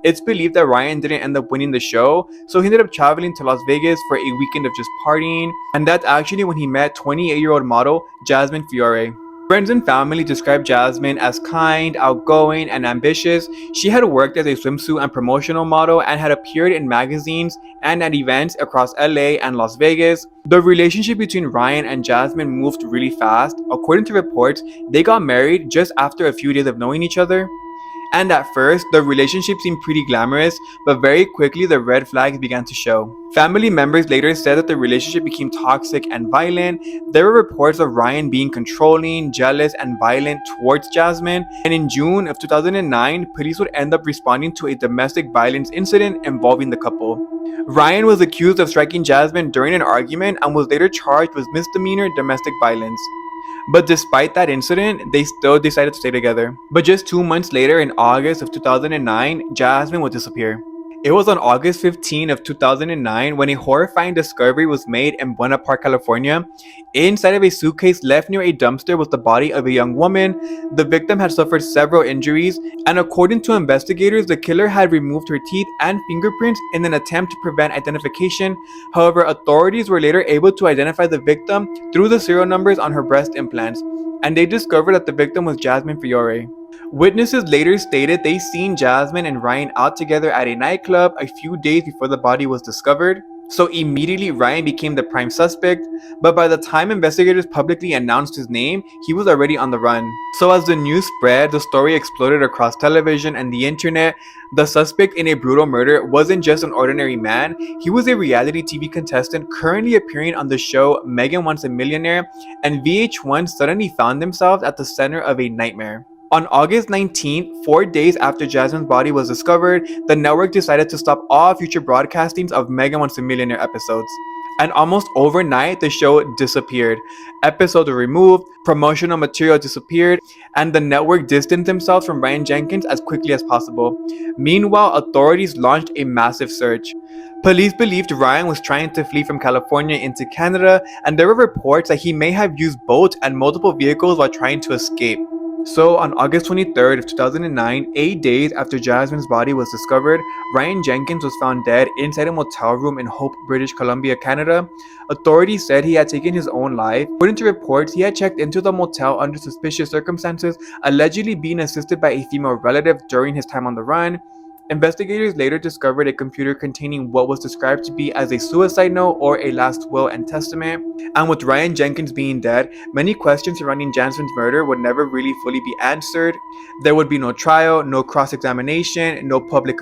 It's believed that Ryan didn't end up winning the show, so he ended up traveling to Las Vegas for a weekend of just partying, and that's actually when he met 28-year-old model Jasmine Fiore. Friends and family described Jasmine as kind, outgoing, and ambitious. She had worked as a swimsuit and promotional model and had appeared in magazines and at events across LA and Las Vegas. The relationship between Ryan and Jasmine moved really fast. According to reports, they got married just after a few days of knowing each other. And at first, the relationship seemed pretty glamorous, but very quickly the red flags began to show. Family members later said that the relationship became toxic and violent. There were reports of Ryan being controlling, jealous, and violent towards Jasmine. And in June of 2009, police would end up responding to a domestic violence incident involving the couple. Ryan was accused of striking Jasmine during an argument and was later charged with misdemeanor domestic violence. But despite that incident, they still decided to stay together. But just 2 months later, in August of 2009, Jasmine would disappear. It was on August 15 of 2009 when a horrifying discovery was made in Buena Park, California. Inside of a suitcase left near a dumpster was the body of a young woman. The victim had suffered several injuries, and according to investigators, the killer had removed her teeth and fingerprints in an attempt to prevent identification. However, authorities were later able to identify the victim through the serial numbers on her breast implants, and they discovered that the victim was Jasmine Fiore. Witnesses later stated they seen Jasmine and Ryan out together at a nightclub a few days before the body was discovered. So immediately Ryan became the prime suspect, but by the time investigators publicly announced his name, he was already on the run. So as the news spread, the story exploded across television and the internet. The suspect in a brutal murder wasn't just an ordinary man, he was a reality TV contestant currently appearing on the show Megan Wants a Millionaire, and VH1 suddenly found themselves at the center of a nightmare. On August 19th, 4 days after Jasmine's body was discovered, the network decided to stop all future broadcastings of Megan Wants a Millionaire episodes. And almost overnight, the show disappeared. Episodes were removed, promotional material disappeared, and the network distanced themselves from Ryan Jenkins as quickly as possible. Meanwhile, authorities launched a massive search. Police believed Ryan was trying to flee from California into Canada, and there were reports that he may have used boats and multiple vehicles while trying to escape. So on August 23rd of 2009, 8 days after Jasmine's body was discovered, Ryan Jenkins was found dead inside a motel room in Hope, British Columbia, Canada. Authorities said he had taken his own life. According to reports, he had checked into the motel under suspicious circumstances, allegedly being assisted by a female relative during his time on the run. Investigators later discovered a computer containing what was described to be as a suicide note or a last will and testament. And with Ryan Jenkins being dead, many questions surrounding Jasmine's murder would never really fully be answered. There would be no trial, no cross-examination, no public